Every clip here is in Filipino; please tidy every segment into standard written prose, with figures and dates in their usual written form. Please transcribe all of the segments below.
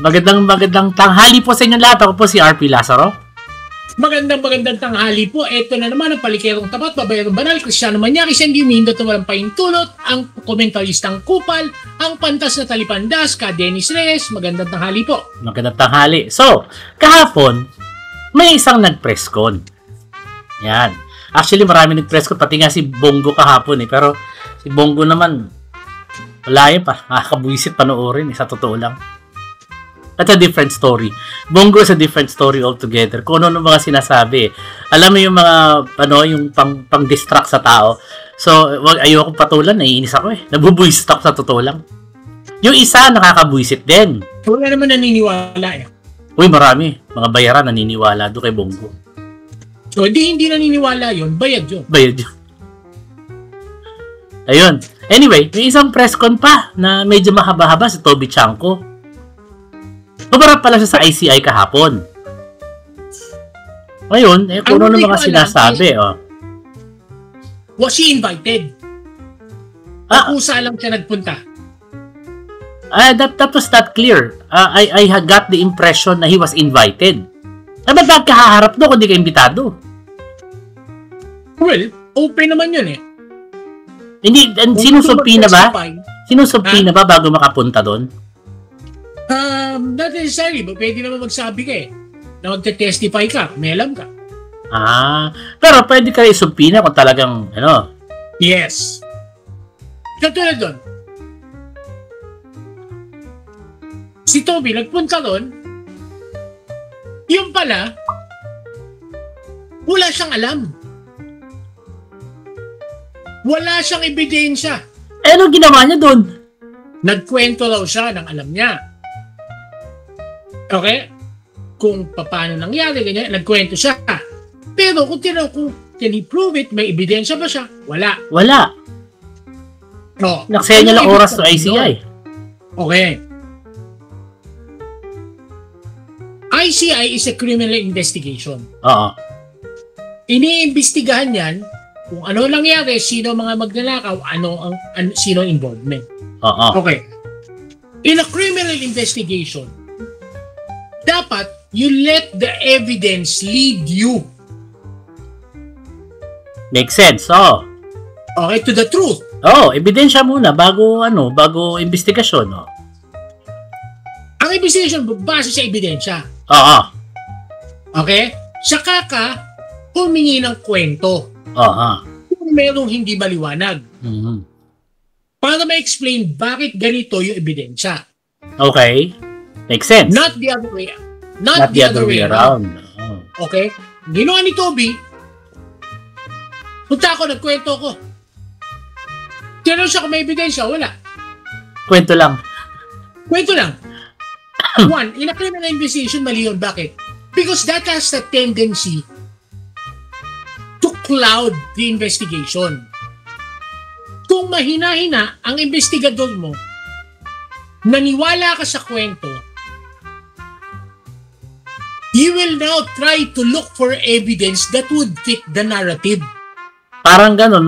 Magandang tanghali po sa inyo lahat. Ako po si RP Lazaro. Magandang tanghali po. Ito na naman ang palikerong tapat, babayarong banal, Cristiano Manyaki, Sandy Mindot na walang paintulot, ang komentaristang kupal, ang pantas na talipandas, ka Dennis Reyes. Magandang tanghali po. Magandang tanghali. So, kahapon, may isang nag-press con. Yan. Actually, marami nag-press con. Pati nga si Bongo kahapon eh. Pero si Bongo naman, wala yun pa. Nakakabuisit panoorin eh. Sa totoo lang. That's a different story. Bongo is a different story altogether. Kung ano mga sinasabi. Alam mo yung mga, yung pang-distract sa tao. So, ayoko patulan. Naiinis ako eh. Nabubuisit ako sa totoo lang. Yung isa, nakakabuisit din. Wala naman naniniwala eh. Uy, marami. Mga bayaran naniniwala doon kay Bongo. So, hindi naniniwala yun. Bayad yun. Bayad yun. Ayun. Anyway, may isang press con pa na medyo mahaba-haba si Toby Chanko. Humarap pala siya sa ICI kahapon. Ngayon, kung ano mga sinasabi, Was he invited? Kusa lang siya nagpunta. That was not clear. I got the impression na he was invited. Ba't kahaharap doon kung di ka imbitado? Well, open naman yun eh. Hindi, sinusumpi na ba? Sinusumpi na ba bago makapunta doon? Not necessarily, but pwede naman magsabi ka eh. Na magte-testify ka, may alam ka. Pero pwede ka isumpi na kung talagang, Yes. Katulad doon. Si Toby, nagpunta doon. Yung pala, wala siyang alam. Wala siyang ebidensya. Ano ginawa niya doon? Nagkwento raw siya ng alam niya. Okay? Kung paano nangyari, ganyan, nagkwento siya. Pero kung can he prove it, may ebidensya ba siya? Wala. Wala. No. Naksaya niya lang oras sa ICI. Okay. ICI is a criminal investigation. Oo. Iniimbestigahan yan kung ano nangyari, sino mga magnanakaw, sino ang involvement. Oo. Okay. In a criminal investigation, dapat you let the evidence lead you. Makes sense, Okay, to the truth. Ebidensya muna bago investigasyon, Ang investigation base sa ebidensya. Oo. Okay? Saka ka humingi ng kwento. Oo. Kung merong hindi maliwanag. Mm-hmm. Para ma-explain bakit ganito yung ebidensya. Okay. Makes sense. Not the other way. Not the other way around. Oh. Okay? Ginawa ni Toby, punta ako, nagkwento ko. Tinanong siya kung may ebidensya, wala. Kwento lang. Kwento lang. One, in a criminal investigation, mali yun. Bakit? Because that has a tendency to cloud the investigation. Kung mahina-hina ang investigador mo, naniwala ka sa kwento, you will now try to look for evidence that would fit the narrative. Parang gano'n,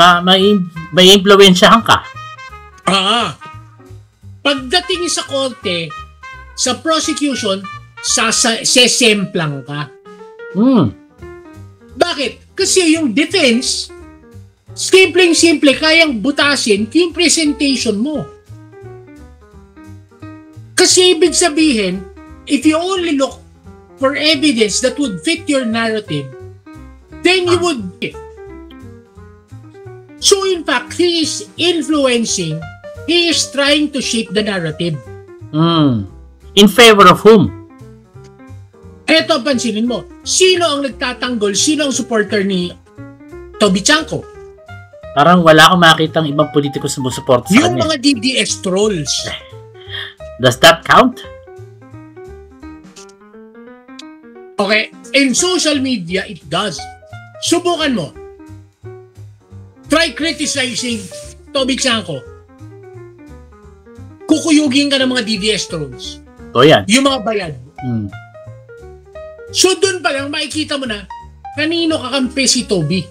may impluwensyahan ka. Pagdating sa korte, sa prosecution, sesemplang ka. Bakit? Kasi yung defense, simpleng-simple, kayang butasin yung presentation mo. Kasi ibig sabihin, if you only look for evidence that would fit your narrative, then you would... So in fact, he is influencing, he is trying to shape the narrative. In favor of whom? Eto, pansinin mo, sino ang nagtatanggol, sino ang supporter ni Toby Chanko? Parang wala akong makitang ibang politiko sumusuporta sa Yung kanya. mga DDS trolls. Does that count? Okay, in social media, it does. Subukan mo. Try criticizing Toby Chanko. Kukuyugin ka ng mga DDS trolls. Yan. Yung mga bayad. So doon pa lang makikita mo na kanino kakampi si Toby.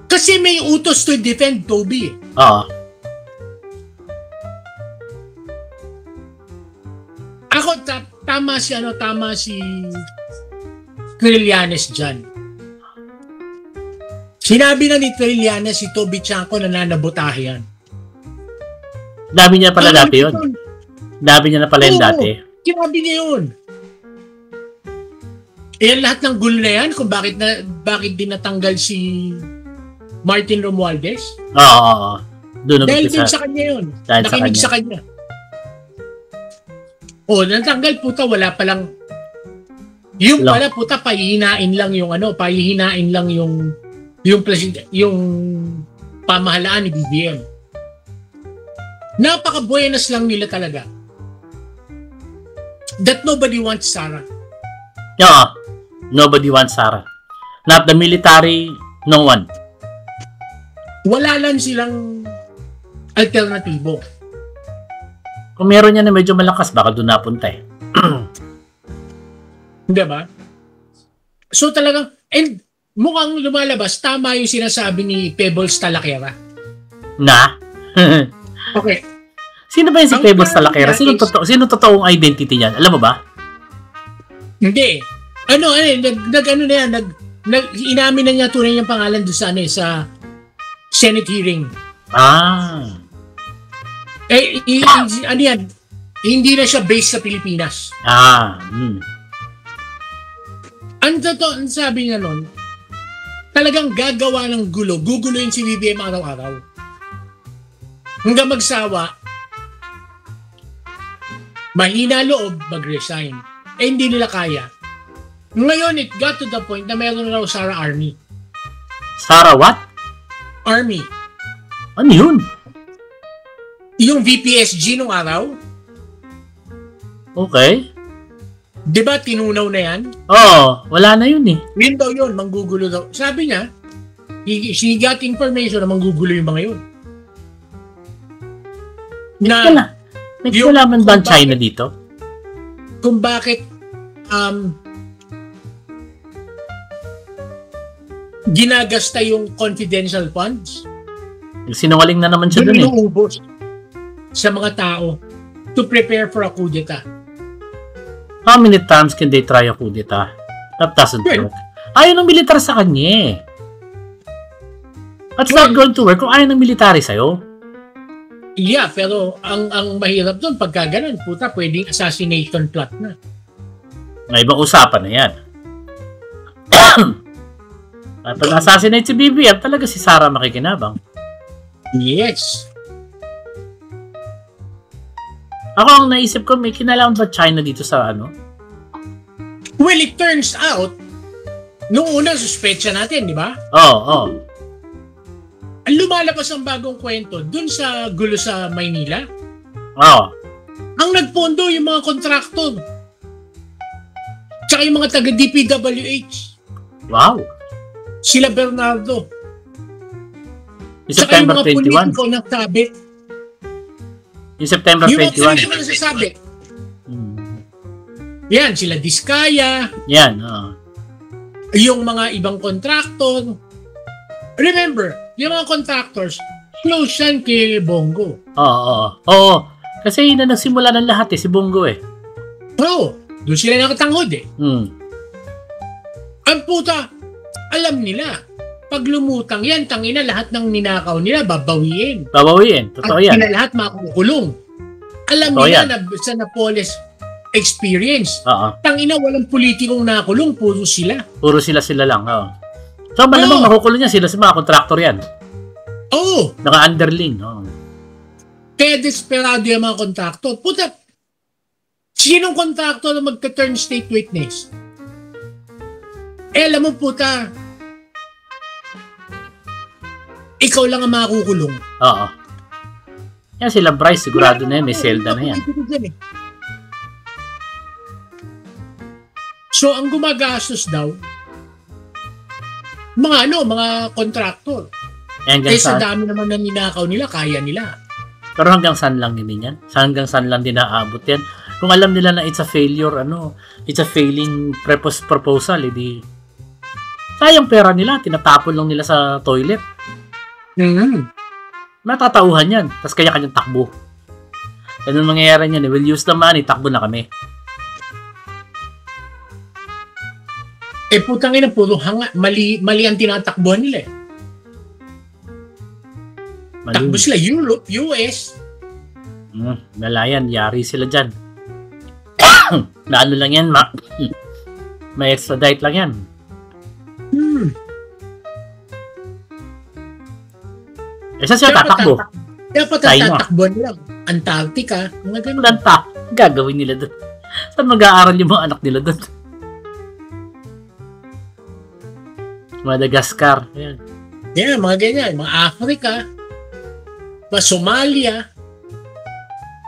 Kasi may utos to defend Toby. tama si Trillanes dyan. Sinabi na ni Trillanes si Toby Chanko na nanabutahe yan. Dami niya pala dati yun. Dami niya na pala yun dati. Sinabi niya yun. Eh, lahat ng gulo na yan kung bakit din natanggal si Martin Romualdez. Oo. Dahil din sa kanya yun. Nakinig sa kanya. Natanggal puta, wala palang yung pala puta, pahihinain lang yung yung pamahalaan ni BBM. Napaka-buenas lang nila talaga. That nobody wants Sara. Yeah, nobody wants Sara. Not the military, no one. Wala lang silang alternatibo. Kung meron niya na medyo malakas, baka doon napunta eh. Hindi ba? So talagang, and mukhang lumalabas, tama yung sinasabi ni Pebbles Talaquera. Na? Okay. Sino ba yung si Pebbles Talaquera? Sino totoong identity niya? Alam mo ba? Hindi. Inamin na niya tunay niyang pangalan doon sa Senate hearing. Ano yan? Hindi na siya based sa Pilipinas. Ang totoo, ang sabi niya nun, talagang gagawa ng gulo. Guguluhin si BBM araw-araw. Hanggang magsawa, mahina loob, mag-resign. Hindi nila kaya. Ngayon, it got to the point na meron raw Sara Army. Sara what? Army. Ano yun? Yung VPSG nung araw. Okay. Diba tinunaw na yan? Oo, wala na yun eh. Yun daw yun, manggugulo daw. Sabi niya, she got information na manggugulo yung mga yun. May kalaman ba ang China dito? Kung bakit ginagasta yung confidential funds. Sinungaling na naman siya dun eh. Inuubos sa mga tao to prepare for a coup d'etat. How many times can they try a coup d'etat? That doesn't work. Ayaw ng militar sa kanya eh. That's not going to work kung ayaw ng military sa'yo. Yeah, pero ang mahirap doon, pagka ganun, puta, pwedeng assassination plot na. May ibang usapan na yan. At pag assassinate si BBM, talaga si Sara makikinabang. Yes. Ako ang naisip ko, may kinalaman ba China dito sa ano? Well, it turns out, nung una suspecha natin, di ba? Oo. Ang lumalabas ang bagong kwento dun sa gulo sa Maynila. Oo. Ang nagpondo yung mga kontraktor. Tsaka yung mga taga DPWH. Wow. Sila Bernardo. Yung September 21. Tsaka yung mga politiko nagsabi. Yung September 21. Yung mga politiko nagsasabi. Yan, sila Diskaya. Yan, oo. Yung mga ibang kontraktor. Remember, yung mga contractors, close yan kay Bongo. Oo. Kasi yun na nagsimula ng lahat si Bongo eh. Oo, doon sila nakatanghod eh. Ang puta, alam nila, pag lumutang yan, tangina lahat ng ninakaw nila, babawiin. Totoo yan. At lahat makukulong. Alam totoo nila yan. na sa Napoles experience. Oo. Tangina, walang politikong nakulong, puro sila. Puro sila lang, oo. So, malamang makukulong yan, sila sa mga kontraktor yan. Oo. Naka-underling, oo. Kaya desperado yung mga kontraktor. Puta, sinong kontraktor na magka-turn state witness? Alam mo puta, ikaw lang ang makukulong. Oo. Yan sila Bryce, sigurado na yan, may selda na yan. So, ang gumagastos daw, mga kontraktor. Sa dami naman na ninakaw nila, kaya nila. Pero hanggang saan lang din yan? Hanggang saan lang din naaabot yan? Kung alam nila na it's a failure, it's a failing proposal, edi sayang pera nila, tinatapon lang nila sa toilet. Matatauhan yan, tapos kanya-kanyang takbo. Ganun mangyayari yan, we'll use the money, takbo na kami. Putang ina, puro hanga. Mali ang tinatakbuhan nila eh. Takbo sila Europe, US. Wala yan, yari sila dyan. Na ano lang yan, may extradite lang yan. Saan sila tatakbo? Dapat ang tatakbuhan nila. Antarctica, mga ganun. Gagawin nila doon. Saan mag-aaral yung mga anak nila doon? Madagascar. Yan. Yeah, mga ganyan. Mga Africa. Mga Somalia.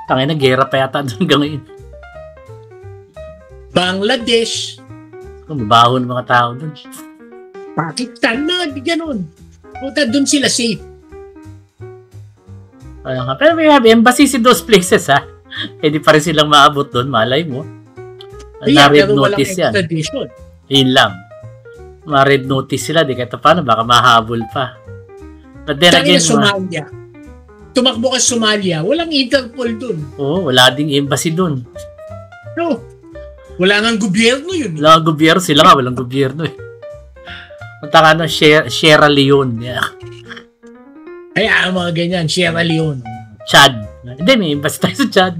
Tangina, gera pa yata doon hanggang ngayon. Bangladesh. Mabaho ng mga tao doon. Pakistan, mga ganun. Puta, doon sila safe. Pero may embassies in those places, ha? Di pa rin silang maabot doon, malay mo. Na-red notice yan. Yun lang. Ma-red notice sila, di kahit paano, baka mahabol pa. But then again, Somalia. Tumakbo ka Somalia, walang Interpol doon. Oo, wala ding embassy doon. No. Wala nga gobyerno yun. Wala nga gobyerno, sila nga, walang gobyerno eh. Punta ka na, Sierra Leone. Yeah. Kaya mga ganyan, Sierra Leone. Chad. Hindi, may embassy tayo sa Chad.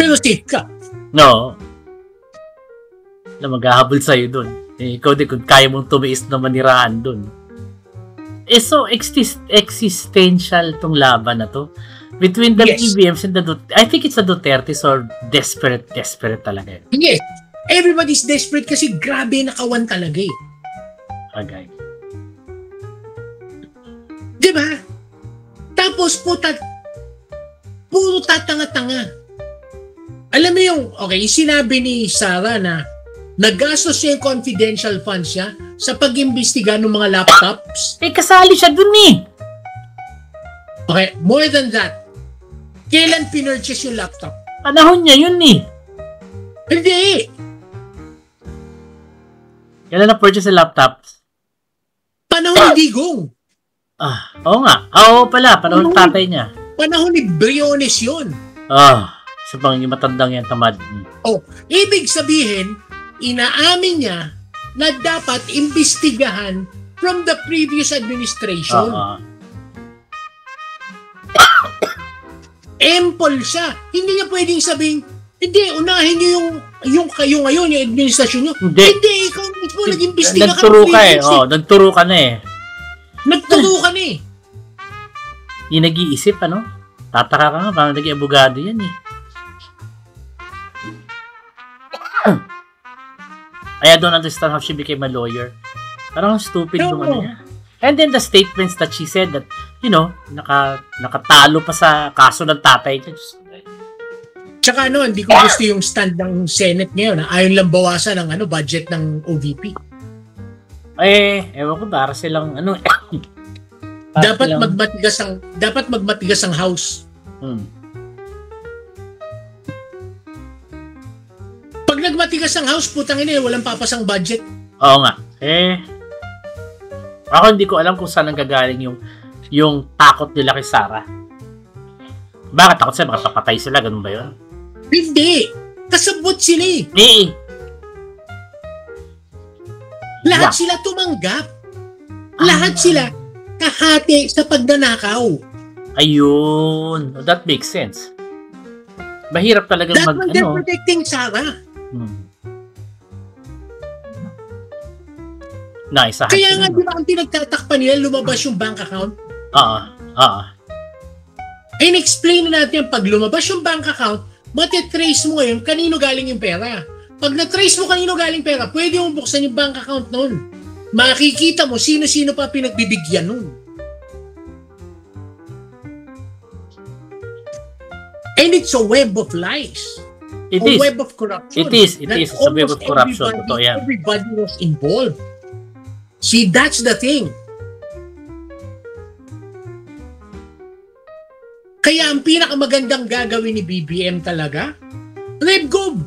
Pero safe ka. No. Na maghahabol sa'yo doon. Ikaw din, kung kaya mong tumiis na manirahan doon. So, existential tong laban na to. Between the BBMs and the I think it's the Dutertes or desperate talaga. Yes. Everybody's desperate kasi grabe nakawan talaga eh. Okay. Diba? Tapos puro tatanga-tanga. Alam mo yung, sinabi ni Sarah na naggastos siya yung confidential funds niya sa pag-imbestiga ng mga laptops. Kasali siya dun eh. Okay, more than that. Kailan pinurchase yung laptop? Panahon niya yun eh. Hindi. Kailan na-purchase yung laptop? Panahon ni Digong. Oo nga. Oo pala, panahon ng tatay niya. Panahon ni Briones yun. Sa pang matandang yan, tamad. Ibig sabihin, inaamin niya na dapat imbestigahan from the previous administration. Empol siya. Hindi niya pwedeng sabihin, hindi, unahin niyo yung kayo ngayon, yung administrasyon niyo. Hindi, ikaw mismo nag-imbestiga ka. Nagturo ka eh. Nagturo ka na eh. Nagturo ka na eh. Yung nag-iisip, ano? Tataka ka nga, parang naging abogado yan eh. I don't understand how she became a lawyer. Parang stupid yung ano niya. And then the statements that she said that, nakatalo pa sa kaso ng tatay niya. Tsaka hindi ko gusto yung stand ng Senate ngayon na ayaw lang bawasan ng budget ng OVP. Ewan ko, para silang dapat magmatigas ang House. Pag nagmatigas ang House, putang ina, walang papasang budget. Oo nga. Ako hindi ko alam kung saan nanggagaling yung takot nila kay Sarah. Bakit takot sila? Baka papatay sila, ganun ba yun? Hindi. Kasabot sila eh. Lahat sila tumanggap. Lahat sila kahati sa pagnanakaw. Ayun. That makes sense. Mahirap talaga they're protecting Sarah. Nice. Kaya nga, di ba ang pinagtatakpan nila, lumabas yung bank account? In-explain natin, pag lumabas yung bank account, matitrace mo ngayon kanino galing yung pera. Pag na-trace mo kanino galing pera, pwede mo buksan yung bank account nun. Makikita mo sino-sino pa pinagbibigyan nun. And it's a web of lies. It a is. Web of corruption. It is. It's a web of corruption. Everybody was involved. See, that's the thing. Kaya ang pinakamagandang gagawin ni BBM talaga, let go.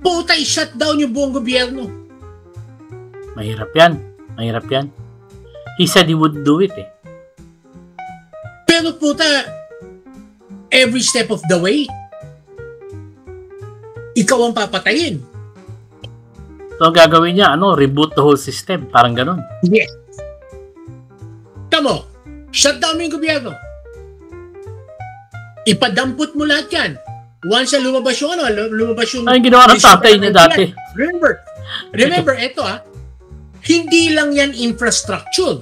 Puta, i-shut down yung buong gobyerno. Mahirap yan. He said he would do it eh. Pero puta, every step of the way, ikaw ang papatayin. So, ang gagawin niya, reboot the whole system. Parang ganun. Yes. Tamo, shut down mo yung gobyerno. Ipadampot mo lahat yan. Once na lumabas yung Ay, ginawa ng tatay niya dati. Remember, eto hindi lang yan infrastructure.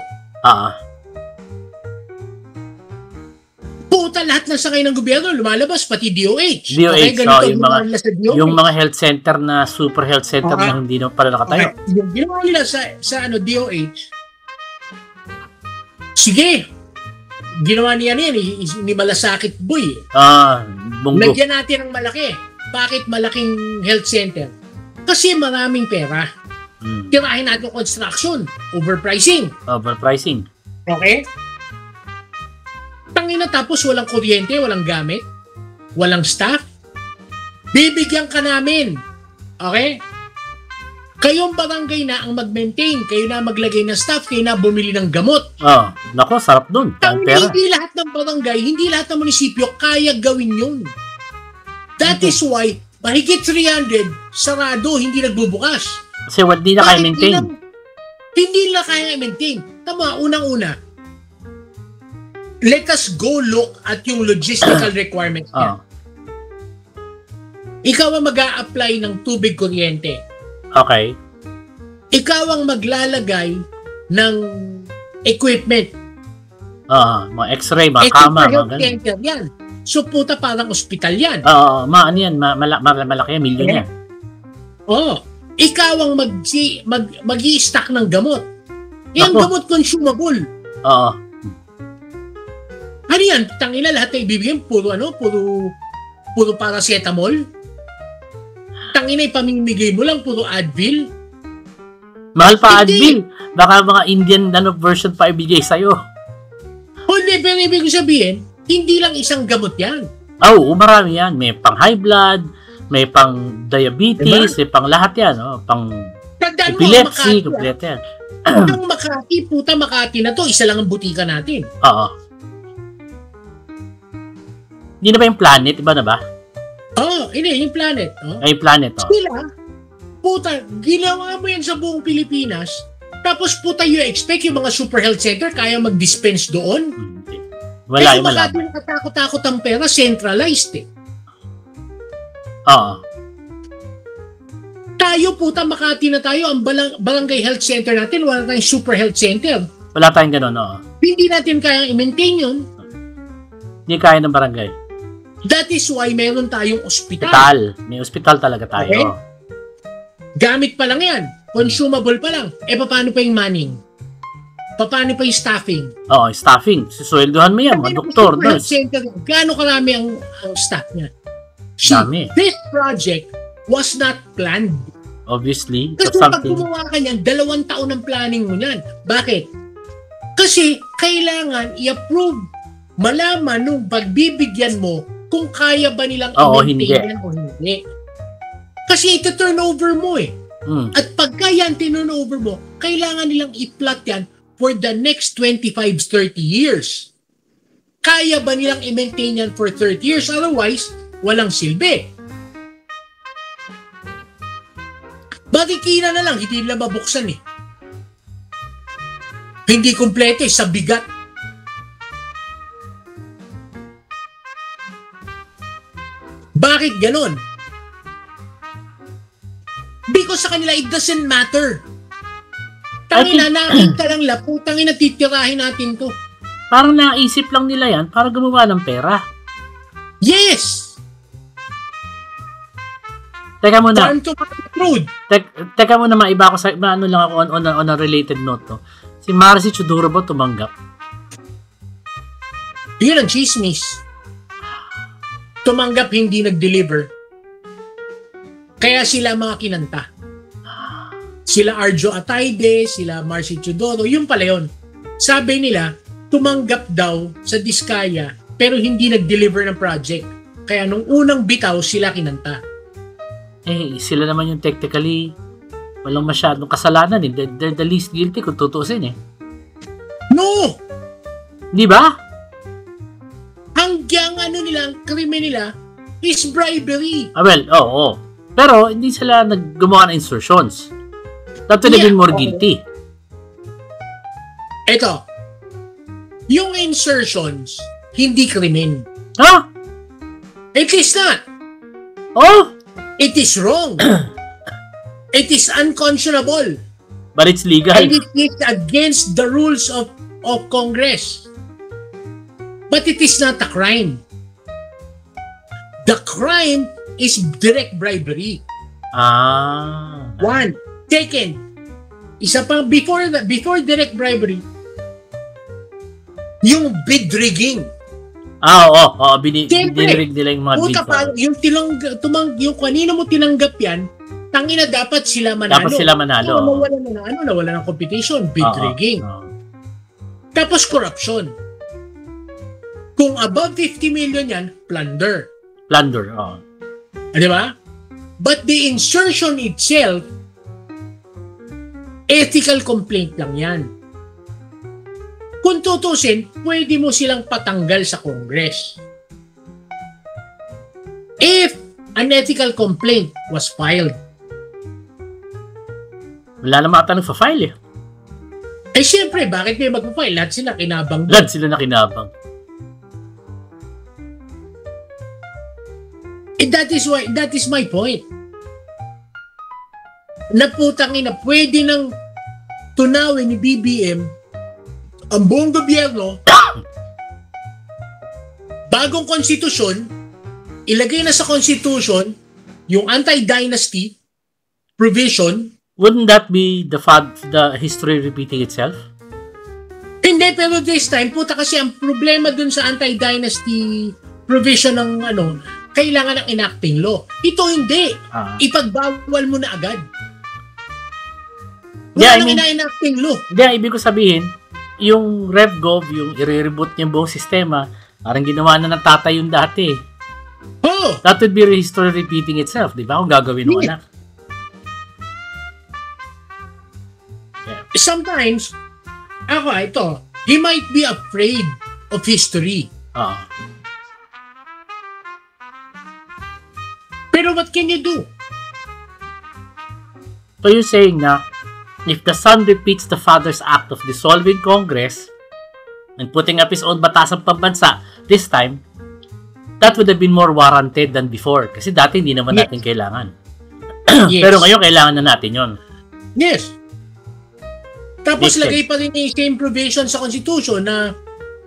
Puta, lahat ng sakay ng gobyerno lumalabas, pati DOH. Okay, ganito yung mga health center na super health center na hindi na pala nakatayo. Okay. Yung ginawa nila sa DOH, sige, ginawa niya ni Malasakit Boy. Bunggo. Lagyan natin ng malaki. Bakit malaking health center? Kasi maraming pera. Tirahin natin construction. Overpricing. Okay? Tangina, tapos walang kuryente, walang gamit, walang staff. Bibigyan ka namin. Okay? Kayong barangay na ang mag-maintain, kayo na maglagay ng staff, kayo na bumili ng gamot. Nako, sarap dun. Hindi lahat ng barangay, hindi lahat ng munisipyo kaya gawin yun. That is why, mahigit 300, sarado, hindi nagbubukas. Kasi hindi na kaya maintain. Hindi na kaya maintain. Tama, unang-una, let us go look at yung logistical requirements niya. Ikaw ang mag-a-apply ng tubig kuryente. Okay. Ikaw ang maglalagay ng equipment. Mga x-ray, mga kama, mga ganun. Yan. So puta, parang ospital yan. Ano yan, malaki yan, milyon yan. Ikaw ang mag-i-stock ng gamot. Yung gamot consumable. Ano yan? Tangina, lahat na ibibigyan, puro paracetamol. Tangina, ipamimigay mo lang, puro Advil. Mahal pa Advil. Baka mga Indian version pa ibigay sa'yo. Hindi, pero ibig sabihin, hindi lang isang gamot yan. Marami yan. May pang high blood, may pang diabetes, may pang lahat yan. Pang epilepsy, kompleto yan. Ang Makati na to, isa lang ang butika natin. Hindi na ba yung planet? Iba na ba? Hindi, yung planet. Yung planet, Sila, puta, ginawa mo yan sa buong Pilipinas, tapos puta, you expect yung mga super health center kaya mag-dispense doon? Wala, yung Makati nakatakot-takot ang pera, centralized Tayo, puta, Makati na tayo, ang barangay health center natin, wala tayong super health center. Wala tayong ganun, Hindi natin kayang i-maintain yun. Hindi kaya ng barangay. That is why meron tayong ospital. May ospital talaga tayo. Okay? Gamit pa lang yan. Consumable pa lang. Paano pa yung manning? Paano pa yung staffing? Staffing. Susweldohan mo yan, mga doktor, nurse. Gaano karami ang staff niya? This project was not planned. Obviously. Kasi pag gumawa ka niyan, 2 taon ang planning mo niyan. Bakit? Kasi kailangan i-approve. Malaman nung pagbibigyan mo kung kaya ba nilang i-maintain yan o hindi. Kasi ito-turnover mo At pagka yan turnover mo, kailangan nilang i-plot yan for the next 25-30 years. Kaya ba nilang i-maintain yan for 30 years? Otherwise, walang silbi. Bakikina na lang, hindi nila mabuksan Hindi kompleto sa bigat. Bakit ganon? Because sa kanila, it doesn't matter. Tangina, nakita lang laputangin na titirahin natin to. Parang naisip lang nila yan para gumawa ng pera. Yes! Teka muna. Teka muna, maiba ako sa, ano lang ako on a related note to. Si Marcy Chuduro ba tumanggap? Yun ang chismis. Tumanggap, hindi nag-deliver. Kaya sila mga kinanta. Sila Arjo Atayde, sila Marcy Chudoro, yun pala yun. Sabi nila, tumanggap daw sa Diskaya, pero hindi nag-deliver ng project. Kaya nung unang bitaw, sila kinanta. Sila naman yung technically, walang masyadong kasalanan They're the least guilty kung tutuusin No! Di ba? Hanggang nila, ang krimen nila is bribery. Well, oo. Pero hindi sila gumawa ng insertions. That would have been more guilty. Ito, yung insertions, hindi krimen. Huh? It is not. Oh! It is wrong. It is unconscionable. But it's legal. And it is against the rules of Congress. But it is not a crime. The crime is direct bribery. Ah. One. Second, isa pang before direct bribery, yung bid rigging. Oo. Siyempre, Dinirig nila yung mga bid. puta pa, yung kanino mo tinanggap yan, tangina dapat sila manalo. Dapat sila manalo. Nawala ng competition, bid rigging. Tapos corruption. Kung above 50 million yan, plunder. Plunder, oo. Di ba? But the insertion itself, ethical complaint lang yan. Kung tutusin, pwede mo silang patanggal sa Congress. If an ethical complaint was filed. Wala naman ata nagpa-file eh. Eh siyempre, bakit may magpa-file? Lahat sila kinabang. Lahat sila na kinabang. That is my point. Naputangin na pwede nang tunawin ni BBM ang buong gobyerno bagong konstitusyon, ilagay na sa konstitusyon yung anti-dynasty provision. Wouldn't that be the history repeating itself? Hindi, pero this time, puta kasi ang problema dun sa anti-dynasty provision ng kailangan ng enacting law. Ito hindi. Ipagbawal mo na agad. Wala nang ina-enacting law. Hindi, ibig ko sabihin, yung RevGov, yung i-reboot niya buong sistema, parang ginawa na ng tatay yung dati. Oh! That would be history repeating itself, di ba? Kung gagawin mo anak. Yeah. Sometimes, he might be afraid of history. Pero what can you do? So you're saying na, if the son repeats the father's act of dissolving Congress and putting up his own batasang pambansa, this time, that would have been more warranted than before. Kasi dati hindi naman natin kailangan. Yes. Pero ngayon, kailangan na natin yon. Yes. Tapos lagay pa rin yung same provision sa Constitution na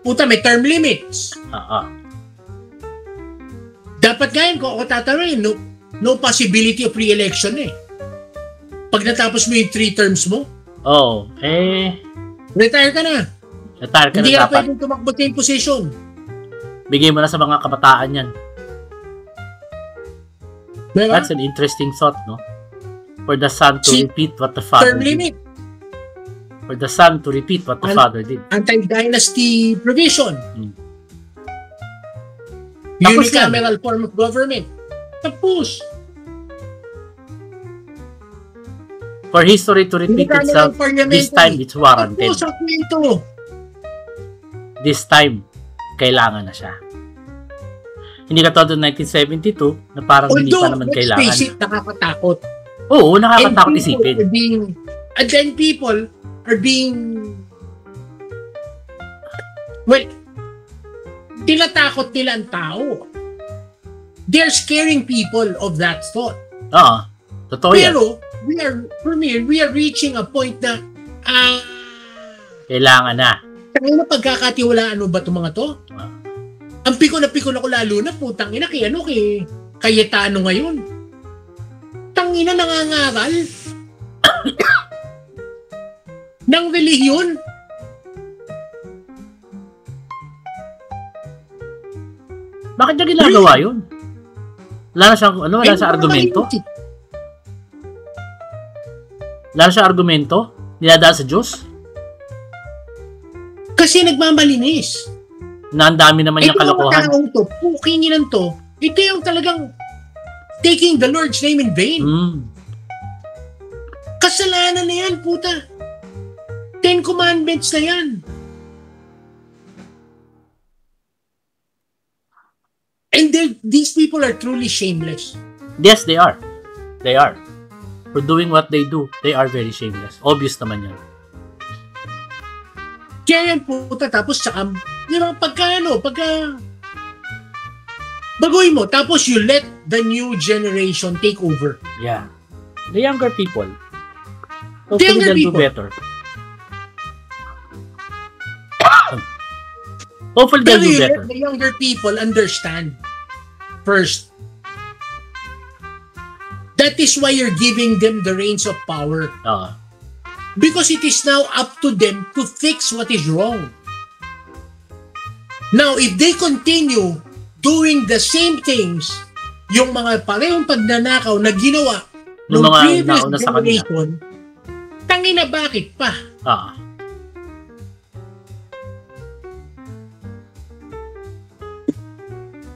may term limits. Dapat ngayon, kung ako tatanungin, no possibility of re-election eh. Pag natapos mo yung 3 terms mo, retire ka na. Hindi ka pwedeng tumakbo sa yung position. Bigay mo na sa mga kabataan yan. Diba? That's an interesting thought, no? For the son to repeat what the father term did. Limit. For the son to repeat what the father did. Anti-dynasty provision. Unicameral form of government. Tapos. For history to repeat itself, this time it's warranted. Tapos ako ito. This time, kailangan na siya. Hindi ka todo 1972 na parang hindi pa naman kailangan. Let's face it, nakakatakot. Oo, nakakatakot isipin. And then people are being tinatakot nila ang tao. They're scaring people of that thought. Totoo yan. Pero, we are reaching a point na kailangan na. Tangina, pagkakatiwalaan mo ba itong mga to? Ang piko na ako lalo na, putang ina, kay Cayetano ngayon. Tangina, nangangaral ng relihiyon. Bakit niya ginagawa yun? Wala na siyang, wala sa argumento? Wala na siyang argumento? Dinadaan sa Diyos? Kasi nagmamalinis. Na ang dami naman niyang kalokohan. Ito yung to, pukinginan to, ito yung talagang taking the Lord's name in vain. Kasalanan na yan, puta. 10 commandments na yan. And these people are truly shameless. Yes, they are. They are. For doing what they do, they are very shameless. Obvious naman yan. Kaya yan puta, tapos saka, di ba, baguhin mo, tapos you let the new generation take over. Yeah. The younger people. The younger they'll people. do better. Hopefully they'll Pero do you better. let the younger people understand first. That is why you're giving them the reins of power. Because it is now up to them to fix what is wrong. Now, if they continue doing the same things, yung mga parehong pagnanakaw na ginawa ng mga previous nauna sa kanila. generation, tangina bakit pa?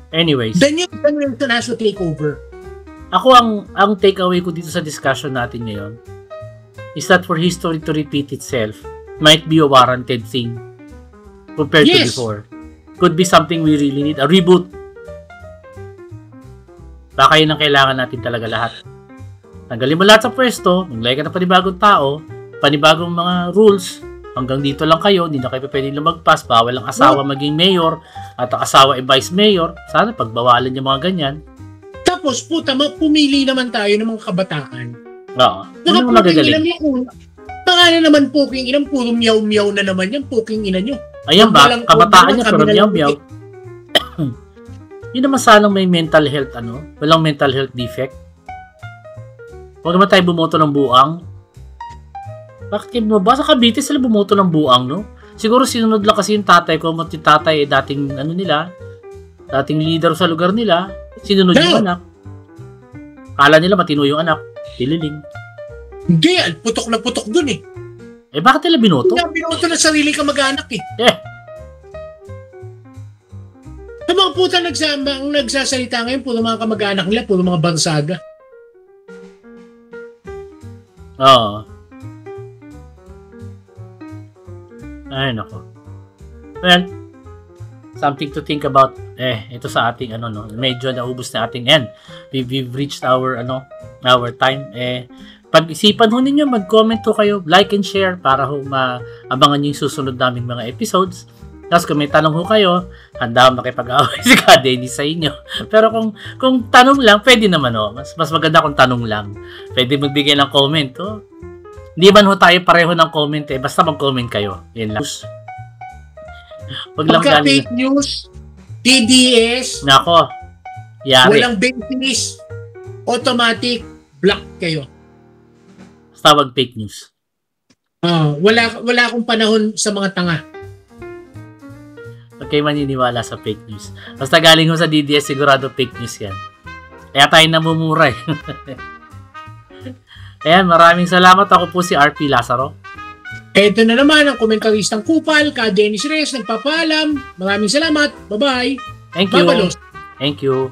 Anyways. The new generation has to take over. Ako ang takeaway ko dito sa discussion natin ngayon is that for history to repeat itself might be a warranted thing compared to before. Could be something we really need. A reboot. Baka yun ang kailangan natin talaga lahat. Tanggalin mo lahat sa pwesto, maglagay ka ng panibagong tao, panibagong mga rules, hanggang dito lang kayo, hindi na kayo pwedeng lumagpas, bawal ang asawa maging mayor, at ang asawa ay vice mayor. Sana pagbawalan yung mga ganyan. Tapos, puta, pumili naman tayo ng mga kabataan. Oo. Ano naman magagaling? Baka na naman puking inang puro miyaw-miyaw na naman yan, puking ina nyo. Ayan ba, kabataan niya pero miyaw-miyaw. Yun naman sanang may mental health, walang mental health defect. Huwag naman tayo bumoto ng buang. Bakit mo ba? Sa Cavite sila bumoto ng buang, no? Siguro sinunod lang kasi yung tatay ko, yung tatay dating dating leader sa lugar nila, sinunod yung anak. Kala nila matino yung anak, tililing. Hindi, putok na putok dun eh. Bakit nila binoto? Hindi, binoto na sarili ka mag-anak eh. Sa mga puta nagsasalita ngayon, puro mga kamag-anak nila, puro mga bansaga. Oo. Ay, nako. Well, something to think about. Ito sa ating medyo naubos na ating end. We've reached our time. Pag-isipan ho ninyo, mag-comment ho kayo, like and share para ho maabangan nyo yung susunod naming mga episodes. Tapos kung may tanong ho kayo, handa ako makipag-away si Ka Dennis sa inyo. Pero kung tanong lang, pwede naman ho. Mas maganda kung tanong lang. Pwede magbigay ng comment ho. Hindi man ho tayo pareho ng comment basta mag-comment kayo. Yan lang. Wag lang pagka fake news, TDS, nako, yari. Walang basis, automatic, block kayo. Basta wag fake news. Wala akong panahon sa mga tanga. Huwag kayo maniniwala sa fake news. Basta galing ho sa DDS, sigurado fake news yan. Kaya tayo namumura eh. Ayan, maraming salamat. Ako po si RP Lazaro. Ito na naman ang komentaristang kupal, Ka Dennis Reyes, nagpapaalam. Maraming salamat. Bye-bye. Thank you. Babalos. Thank you.